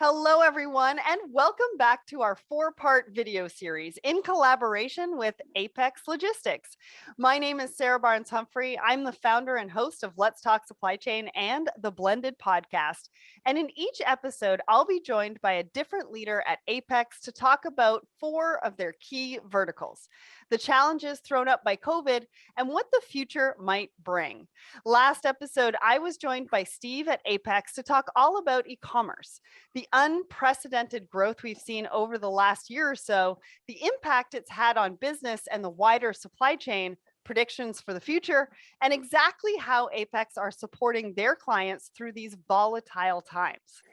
Hello, everyone, and welcome back to our four-part video series in collaboration with Apex Logistics. My name is Sarah Barnes-Humphrey. I'm the founder and host of Let's Talk Supply Chain and the Blended podcast. And in each episode, I'll be joined by a different leader at Apex to talk about four of their key verticals, the challenges thrown up by COVID, and what the future might bring. Last episode, I was joined by Steve at Apex to talk all about e-commerce, the unprecedented growth we've seen over the last year or so, the impact it's had on business and the wider supply chain, predictions for the future, and exactly how Apex are supporting their clients through these volatile times.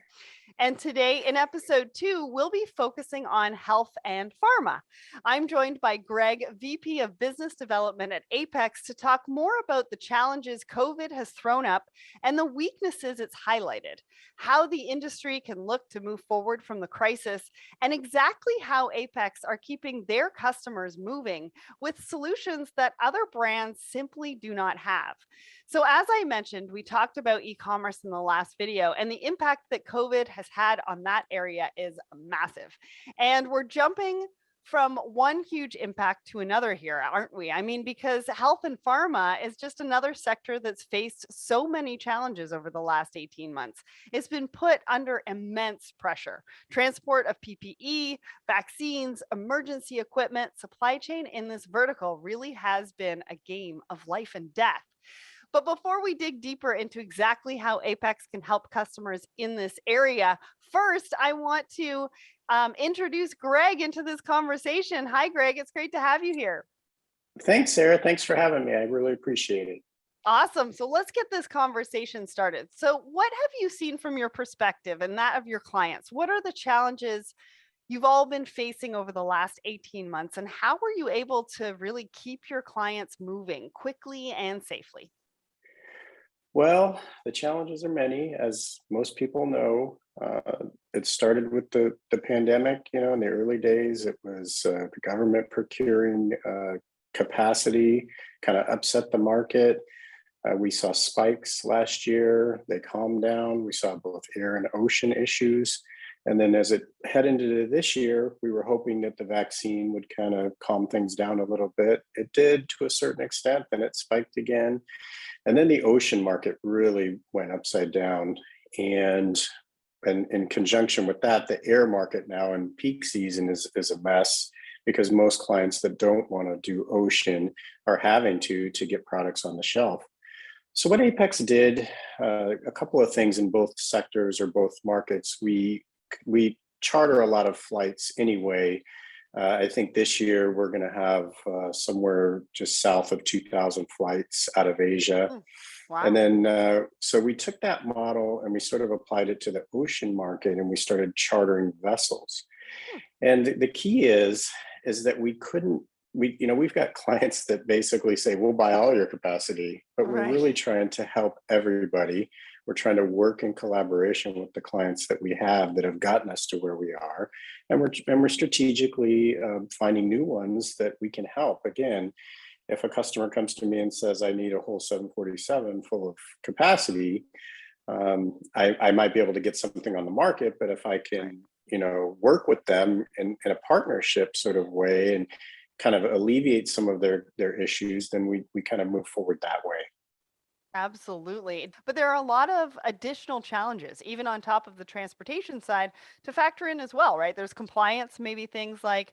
And today in episode 2, we'll be focusing on health and pharma. I'm joined by Greg, VP of Business Development at Apex, to talk more about the challenges COVID has thrown up and the weaknesses it's highlighted, how the industry can look to move forward from the crisis, and exactly how Apex are keeping their customers moving with solutions that other brands simply do not have. So as I mentioned, we talked about e-commerce in the last video, and the impact that COVID has had on that area is massive. And we're jumping from one huge impact to another here, aren't we? I mean, because health and pharma is just another sector that's faced so many challenges over the last 18 months. It's been put under immense pressure. Transport of PPE, vaccines, emergency equipment, supply chain in this vertical really has been a game of life and death. But before we dig deeper into exactly how Apex can help customers in this area, first, I want to introduce Greg into this conversation. Hi, Greg. It's great to have you here. Thanks, Sarah. Thanks for having me. I really appreciate it. Awesome. So let's get this conversation started. So what have you seen from your perspective and that of your clients? What are the challenges you've all been facing over the last 18 months, and how were you able to really keep your clients moving quickly and safely? Well, the challenges are many, as most people know. It started with the pandemic. In the early days, it was the government procuring capacity, kind of upset the market. We saw spikes last year. They calmed down. We saw both air and ocean issues. And then as it head into this year, we were hoping that the vaccine would kind of calm things down a little bit. It did to a certain extent, then it spiked again. And then the ocean market really went upside down. And in conjunction with that, the air market now in peak season is a mess, because most clients that don't want to do ocean are having to get products on the shelf. So what Apex did, a couple of things in both sectors or both markets. We charter a lot of flights anyway. I think this year we're going to have somewhere just south of 2,000 flights out of Asia. Wow. And then, so we took that model and we sort of applied it to the ocean market, and we started chartering vessels. And the key is that we've got clients that basically say, we'll buy all your capacity, but we're really trying to help everybody. We're trying to work in collaboration with the clients that we have that have gotten us to where we are. And we're strategically finding new ones that we can help. Again, if a customer comes to me and says, I need a whole 747 full of capacity, I might be able to get something on the market. But if I can, work with them in a partnership sort of way and kind of alleviate some of their issues, then we kind of move forward that way. Absolutely. But there are a lot of additional challenges, even on top of the transportation side, to factor in as well, right? There's compliance, maybe things like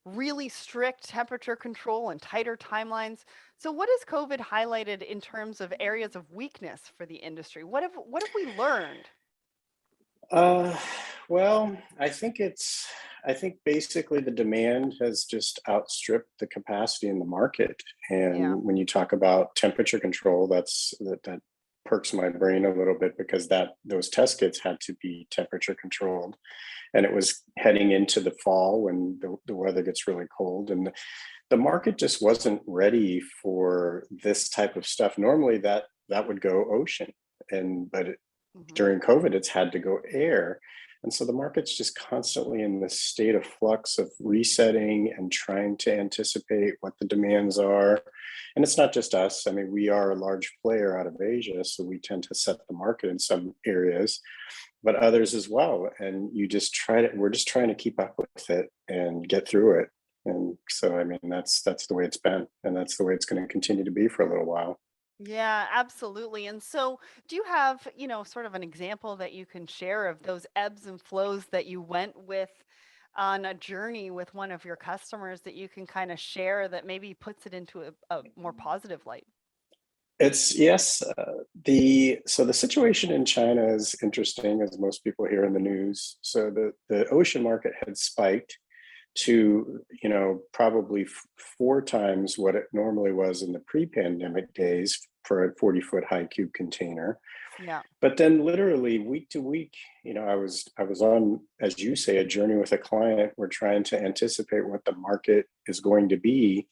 really strict temperature control and tighter timelines. So what has COVID highlighted in terms of areas of weakness for the industry? What have we learned? Well, I think basically the demand has just outstripped the capacity in the market. And when you talk about temperature control, that perks my brain a little bit, because those test kits had to be temperature controlled. And it was heading into the fall when the weather gets really cold, and the market just wasn't ready for this type of stuff. Normally that would go ocean, but during COVID, it's had to go air. And so the market's just constantly in this state of flux of resetting and trying to anticipate what the demands are. And it's not just us. I mean, we are a large player out of Asia, so we tend to set the market in some areas, but others as well. And we're just trying to keep up with it and get through it. And so, I mean, that's the way it's been, and that's the way it's going to continue to be for a little while. Yeah, absolutely. And so, do you have, sort of an example that you can share of those ebbs and flows that you went with on a journey with one of your customers that you can kind of share that maybe puts it into a more positive light? It's yes. The situation in China is interesting, as most people hear in the news. So the ocean market had spiked to, probably four times what it normally was in the pre-pandemic days for a 40-foot high cube container. Yeah. But then literally week to week, I was on, as you say, a journey with a client. We're trying to anticipate what the market is going to be.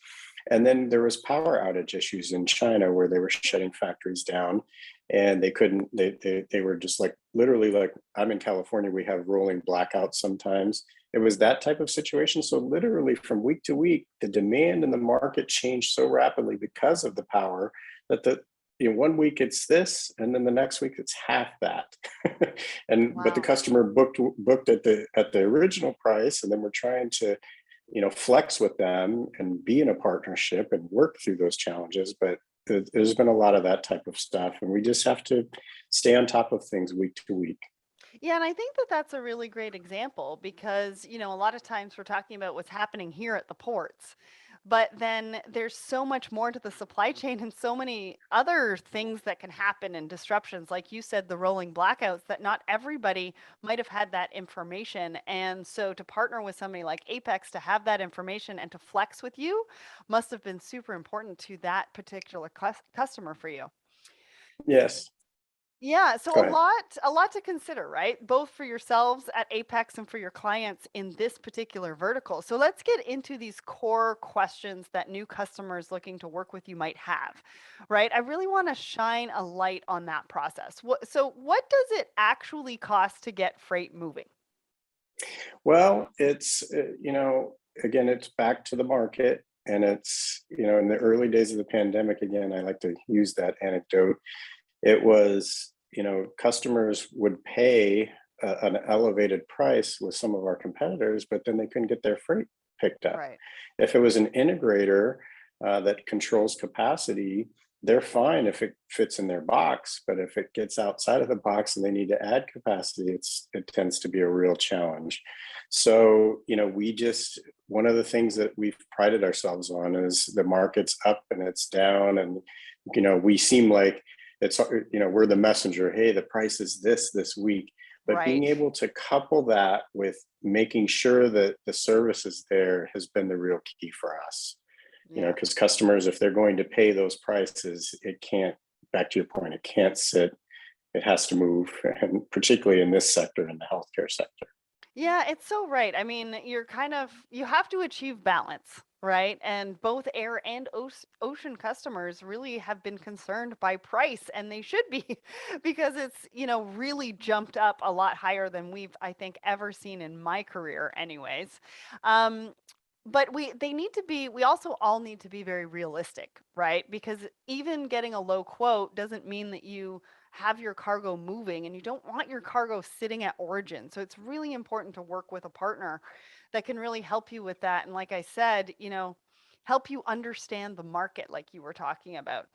And then there was power outage issues in China where they were shutting factories down, and they couldn't, they were just like literally, like, I'm in California, we have rolling blackouts sometimes. It was that type of situation. So literally from week to week, the demand in the market changed so rapidly because of the power that one week it's this, and then the next week it's half that. And but the Wow. customer booked at the original price, and then we're trying to flex with them and be in a partnership and work through those challenges. But there's been a lot of that type of stuff, and we just have to stay on top of things week to week. Yeah, and I think that that's a really great example because, a lot of times we're talking about what's happening here at the ports, but then there's so much more to the supply chain and so many other things that can happen and disruptions. Like you said, the rolling blackouts, that not everybody might have had that information. And so to partner with somebody like Apex to have that information and to flex with you must have been super important to that particular customer for you. Yes, Yeah, so go ahead. a lot to consider, right? Both for yourselves at Apex and for your clients in this particular vertical. So let's get into these core questions that new customers looking to work with you might have, right? I really want to shine a light on that process. What does it actually cost to get freight moving? Well, it's again, it's back to the market. And it's, in the early days of the pandemic, again, I like to use that anecdote. It was, customers would pay an elevated price with some of our competitors, but then they couldn't get their freight picked up. Right. If it was an integrator that controls capacity, they're fine if it fits in their box, but if it gets outside of the box and they need to add capacity, it tends to be a real challenge. So, we just, one of the things that we've prided ourselves on is the market's up and it's down, and we seem like it's, we're the messenger. Hey, the price is this week. But being Right. able to couple that with making sure that the service is there has been the real key for us. Yeah. Because customers, if they're going to pay those prices, it can't, back to your point, it can't sit, it has to move, and particularly in this sector, in the healthcare sector. Yeah, it's so right. I mean, you have to achieve balance, right? And both air and ocean customers really have been concerned by price, and they should be because it's, really jumped up a lot higher than we've, I think, ever seen in my career, anyways. Um, but we also all need to be very realistic, right? Because even getting a low quote doesn't mean that you have your cargo moving, and you don't want your cargo sitting at origin. So it's really important to work with a partner that can really help you with that. And like I said, help you understand the market like you were talking about.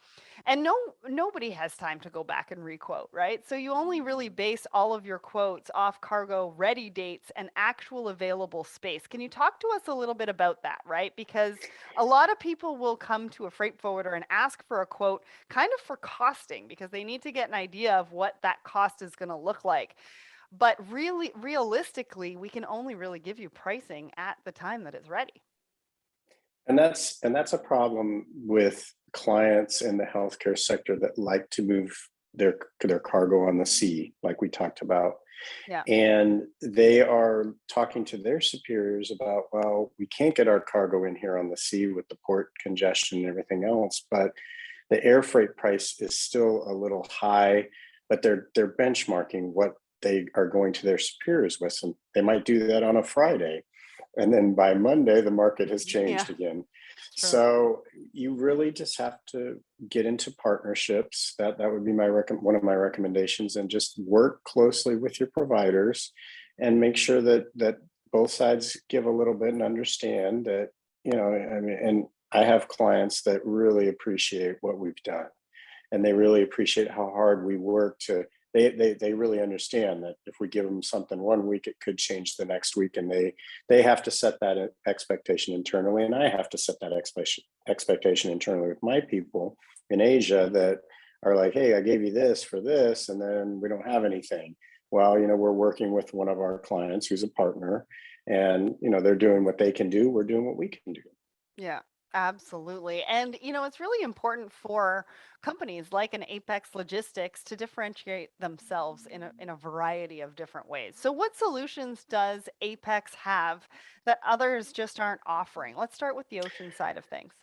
And nobody has time to go back and requote, right? So you only really base all of your quotes off cargo ready dates and actual available space. Can you talk to us a little bit about that, right? Because a lot of people will come to a freight forwarder and ask for a quote kind of for costing because they need to get an idea of what that cost is going to look like. But really, realistically, we can only really give you pricing at the time that it's ready. And that's a problem with clients in the healthcare sector that like to move their cargo on the sea, like we talked about. Yeah. And they are talking to their superiors about, well, we can't get our cargo in here on the sea with the port congestion and everything else, but the air freight price is still a little high. But they're benchmarking they are going to their superiors with, and they might do that on a Friday. And then by Monday, the market has Yeah, changed again. true. So you really just have to get into partnerships. That would be one of my recommendations, and just work closely with your providers and make sure that both sides give a little bit and understand that, I mean, and I have clients that really appreciate what we've done, and they really appreciate how hard we work to. They really understand that if we give them something one week, it could change the next week, and they have to set that expectation internally, and I have to set that expectation internally with my people in Asia that are like, hey, I gave you this for this, and then we don't have anything. Well, we're working with one of our clients who's a partner, and they're doing what they can do. We're doing what we can do. Yeah, absolutely. And, it's really important for companies like an Apex Logistics to differentiate themselves in a variety of different ways. So, what solutions does Apex have that others just aren't offering? Let's start with the ocean side of things.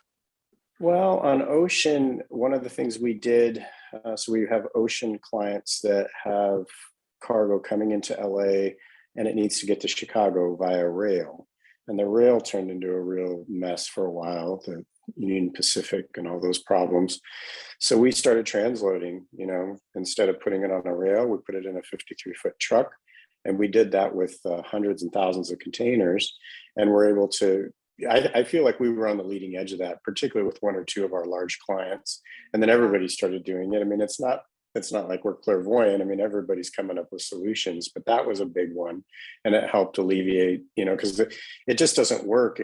Well, on ocean, one of the things we did, so we have ocean clients that have cargo coming into LA, and it needs to get to Chicago via rail. And the rail turned into a real mess for a while, the Union Pacific and all those problems. So we started transloading, instead of putting it on a rail, we put it in a 53-foot truck. And we did that with hundreds and thousands of containers. And we're able to, I feel like we were on the leading edge of that, particularly with one or two of our large clients. And then Yeah. everybody started doing it. I mean, it's not like we're clairvoyant. I mean, everybody's coming up with solutions, but that was a big one. And it helped alleviate, because it just doesn't work.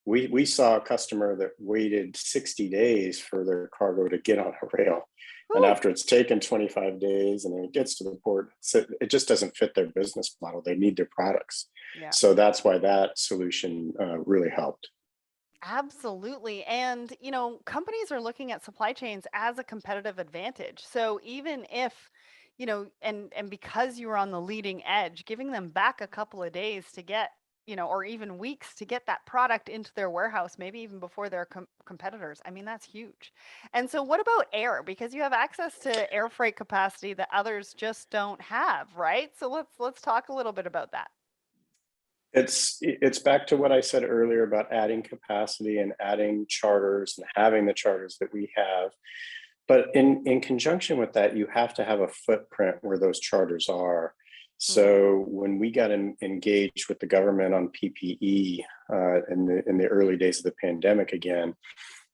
We saw a customer that waited 60 days for their cargo to get on a rail. And Whew. after it's taken 25 days and then it gets to the port, so it just doesn't fit their business model. They need their products. Yeah. So that's why that solution really helped. Absolutely. And, companies are looking at supply chains as a competitive advantage. So even if, and because you were on the leading edge, giving them back a couple of days to get, or even weeks to get that product into their warehouse, maybe even before their competitors. I mean, that's huge. And so what about air? Because you have access to air freight capacity that others just don't have, right? So let's talk a little bit about that. It's back to what I said earlier about adding capacity and adding charters and having the charters that we have. But in conjunction with that, you have to have a footprint where those charters are. Mm, So when we got engaged with the government on PPE in the early days of the pandemic again,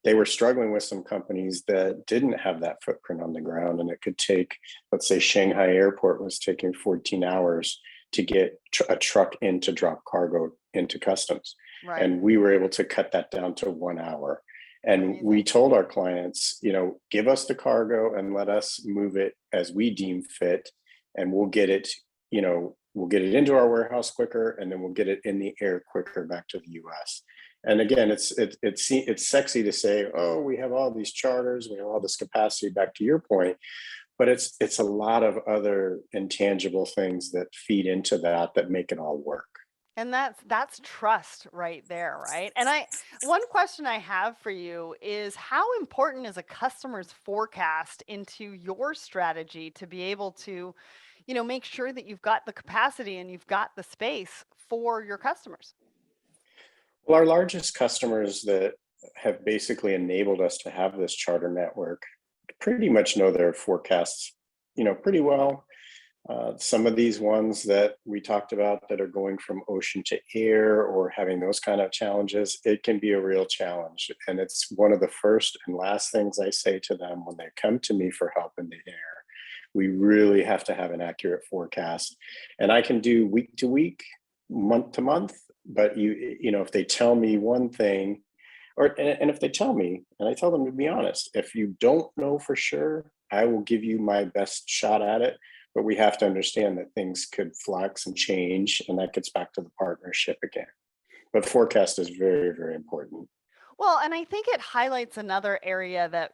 they were struggling with some companies that didn't have that footprint on the ground, and it could take, let's say Shanghai airport was taking 14 hours to get a truck in to drop cargo into customs, right. and we were able to cut that down to 1 hour. And we Amazing. told our clients, give us the cargo and let us move it as we deem fit, and we'll get it into our warehouse quicker, and then we'll get it in the air quicker back to the US. And again, it's sexy to say, oh, we have all these charters, we have all this capacity, back to your point, but it's a lot of other intangible things that feed into that make it all work. And that's trust right there, right? And one question I have for you is how important is a customer's forecast into your strategy to be able to, make sure that you've got the capacity and you've got the space for your customers? Well, our largest customers that have basically enabled us to have this charter network pretty much know their forecasts, pretty well. Some of these ones that we talked about that are going from ocean to air or having those kind of challenges, it can be a real challenge. And it's one of the first and last things I say to them when they come to me for help in the air. We really have to have an accurate forecast. And I can do week to week, month to month, but if they tell me one thing, and if they tell me, and I tell them to be honest, if you don't know for sure, I will give you my best shot at it. But we have to understand that things could flex and change, and that gets back to the partnership again. But forecast is very, very important. Well, and I think it highlights another area that,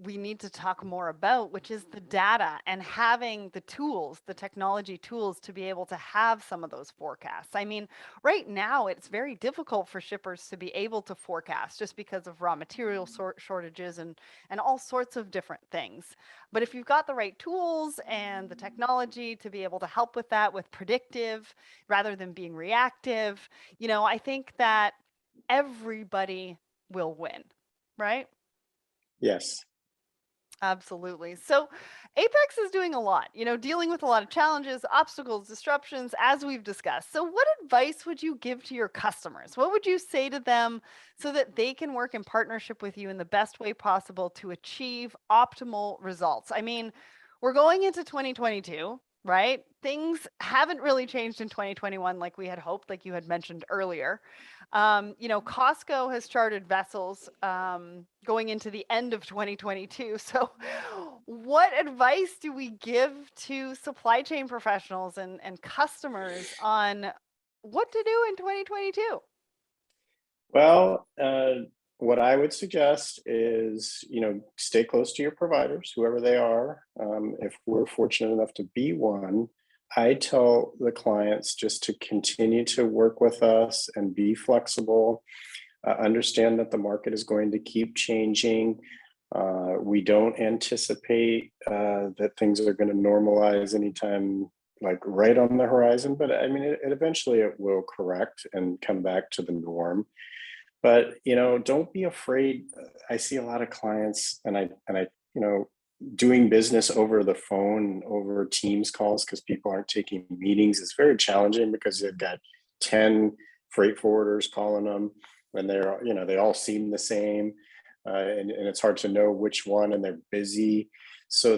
we need to talk more about, which is the data and having the tools, the technology tools to be able to have some of those forecasts. I mean, right now it's very difficult for shippers to be able to forecast just because of raw material shortages and all sorts of different things. But if you've got the right tools and the technology to be able to help with that with predictive rather than being reactive, I think that everybody will win, right? Yes. Absolutely. So Apex is doing a lot, dealing with a lot of challenges, obstacles, disruptions, as we've discussed. So, what advice would you give to your customers? What would you say to them so that they can work in partnership with you in the best way possible to achieve optimal results? I mean, we're going into 2022, right? Things haven't really changed in 2021 like we had hoped, like you had mentioned earlier. Costco has chartered vessels going into the end of 2022. So, what advice do we give to supply chain professionals and customers on what to do in 2022? Well, what I would suggest is, stay close to your providers, whoever they are. If we're fortunate enough to be one, I tell the clients just to continue to work with us and be flexible. Understand that the market is going to keep changing. We don't anticipate that things are going to normalize anytime like right on the horizon, but I mean, eventually it will correct and come back to the norm. But don't be afraid. I see a lot of clients, and I doing business over the phone, over Teams calls, because people aren't taking meetings. It's very challenging because they've got 10 freight forwarders calling them, and they all seem the same, and it's hard to know which one, and they're busy. So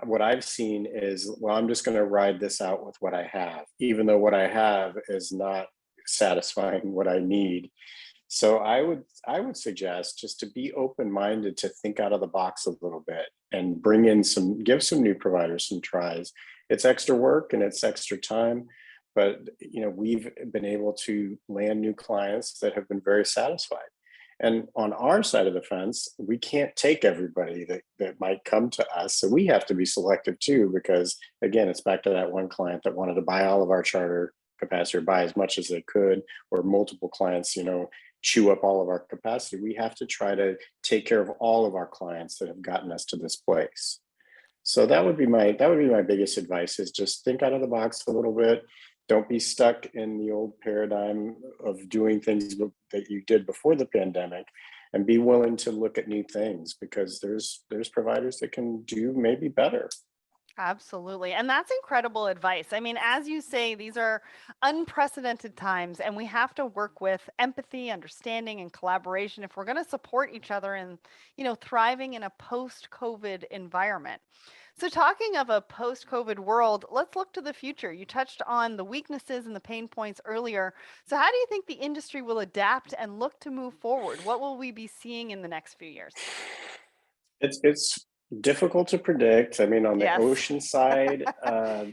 what I've seen is, well, I'm just going to ride this out with what I have, even though what I have is not satisfying what I need. So I would suggest just to be open-minded, to think out of the box a little bit and give some new providers some tries. It's extra work and it's extra time, but we've been able to land new clients that have been very satisfied. And on our side of the fence, we can't take everybody that might come to us. So we have to be selective too, because again, it's back to that one client that wanted to buy all of our charter capacity or buy as much as they could, or multiple clients, chew up all of our capacity. We have to try to take care of all of our clients that have gotten us to this place. So that would be my biggest advice, is just think out of the box a little bit. Don't be stuck in the old paradigm of doing things that you did before the pandemic, and be willing to look at new things, because there's providers that can do maybe better. Absolutely. And that's incredible advice. I mean, as you say, these are unprecedented times, and we have to work with empathy, understanding, and collaboration if we're going to support each other in, thriving in a post-COVID environment. So, talking of a post-COVID world, let's look to the future. You touched on the weaknesses and the pain points earlier. So, how do you think the industry will adapt and look to move forward? What will we be seeing in the next few years? It's difficult to predict. I mean, on the Yes. ocean side, I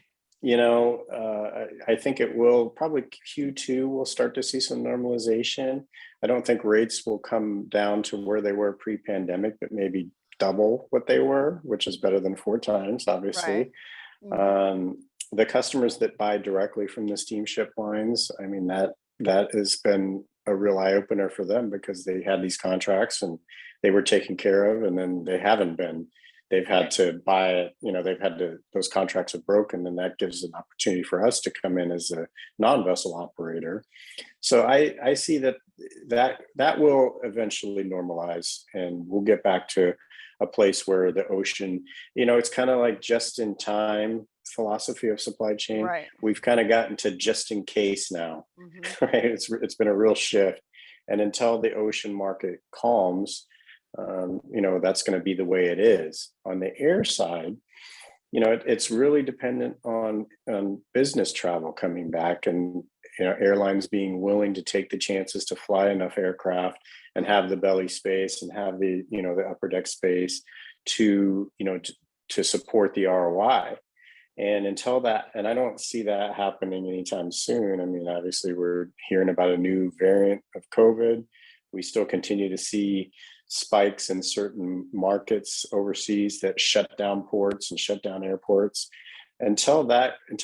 think it will probably Q2 we'll start to see some normalization. I don't think rates will come down to where they were pre-pandemic, but maybe double what they were, which is better than four times, Right. obviously. Mhm. The customers that buy directly from the steamship lines, I mean, that has been a real eye opener for them, because they had these contracts and they were taken care of, and then they haven't been. They've had to buy it, those contracts are broken, and that gives an opportunity for us to come in as a non-vessel operator. So I see that will eventually normalize, and we'll get back to a place where the ocean, it's kind of like just in time philosophy of supply chain. Right. We've kind of gotten to just in case now, Mhm. right? It's been a real shift, and until the ocean market calms, that's going to be the way it is. On the air side, it's really dependent on business travel coming back, and airlines being willing to take the chances to fly enough aircraft and have the belly space and have the upper deck space to support the ROI. And until that, and I don't see that happening anytime soon. I mean, obviously we're hearing about a new variant of COVID. We still continue to see spikes in certain markets overseas that shut down ports and shut down airports. Until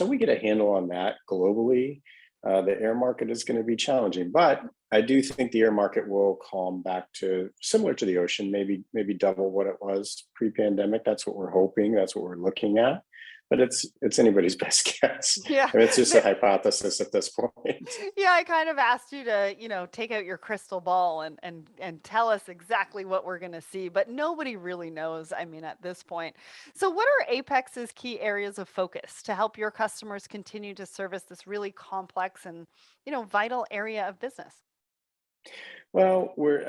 we get a handle on that globally, the air market is going to be challenging. But I do think the air market will calm back to similar to the ocean, maybe double what it was pre-pandemic. That's what we're hoping. That's what we're looking at. But it's anybody's best guess. Yeah. I mean, it's just a hypothesis at this point. Yeah, I kind of asked you to, take out your crystal ball and tell us exactly what we're going to see, but nobody really knows, I mean, at this point. So what are Apex's key areas of focus to help your customers continue to service this really complex and, vital area of business? Well, we're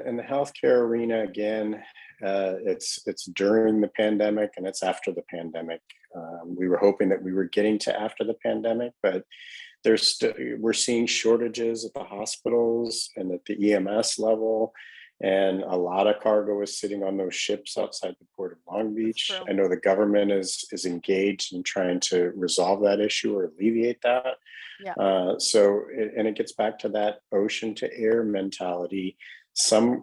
in the healthcare arena again. It's during the pandemic and it's after the pandemic. We were hoping that we were getting to after the pandemic, but we're seeing shortages at the hospitals and at the EMS level, and a lot of cargo is sitting on those ships outside the port of Long That's Beach. true. I know the government is engaged in trying to resolve that issue or alleviate that. Yeah. And it gets back to that ocean to air mentality.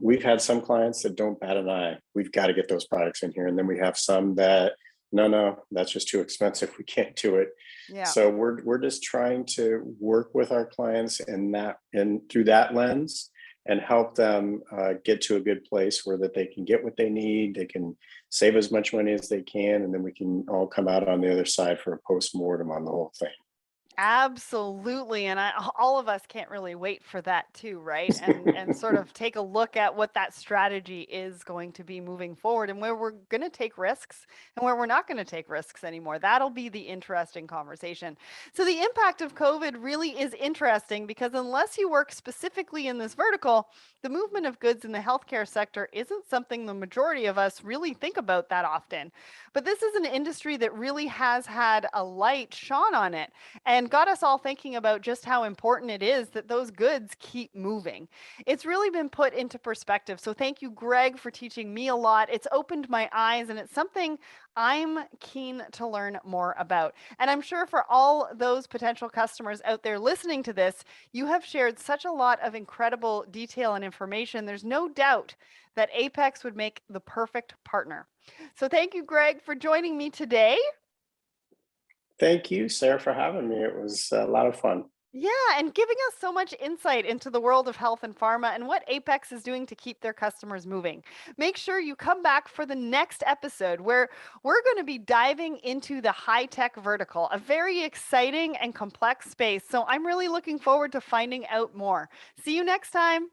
We've had some clients that don't bat an eye. We've got to get those products in here, and then we have some that no, that's just too expensive. We can't do it. Yeah. So we're just trying to work with our clients in that and through that lens and help them get to a good place where that they can get what they need. They can save as much money as they can, and then we can all come out on the other side for a post-mortem on the whole thing. Absolutely, and all of us can't really wait for that too, right? And sort of take a look at what that strategy is going to be moving forward, and where we're going to take risks and where we're not going to take risks anymore. That'll be the interesting conversation. So the impact of COVID really is interesting because unless you work specifically in this vertical, the movement of goods in the healthcare sector isn't something the majority of us really think about that often. But this is an industry that really has had a light shone on it and got us all thinking about just how important it is that those goods keep moving. It's really been put into perspective. So thank you, Greg, for teaching me a lot. It's opened my eyes, and it's something I'm keen to learn more about. And I'm sure for all those potential customers out there listening to this, you have shared such a lot of incredible detail and information. There's no doubt that Apex would make the perfect partner. So thank you, Greg, for joining me today. Thank you, Sarah, for having me. It was a lot of fun. Yeah, and giving us so much insight into the world of health and pharma and what Apex is doing to keep their customers moving. Make sure you come back for the next episode where we're going to be diving into the high tech vertical, a very exciting and complex space. So I'm really looking forward to finding out more. See you next time.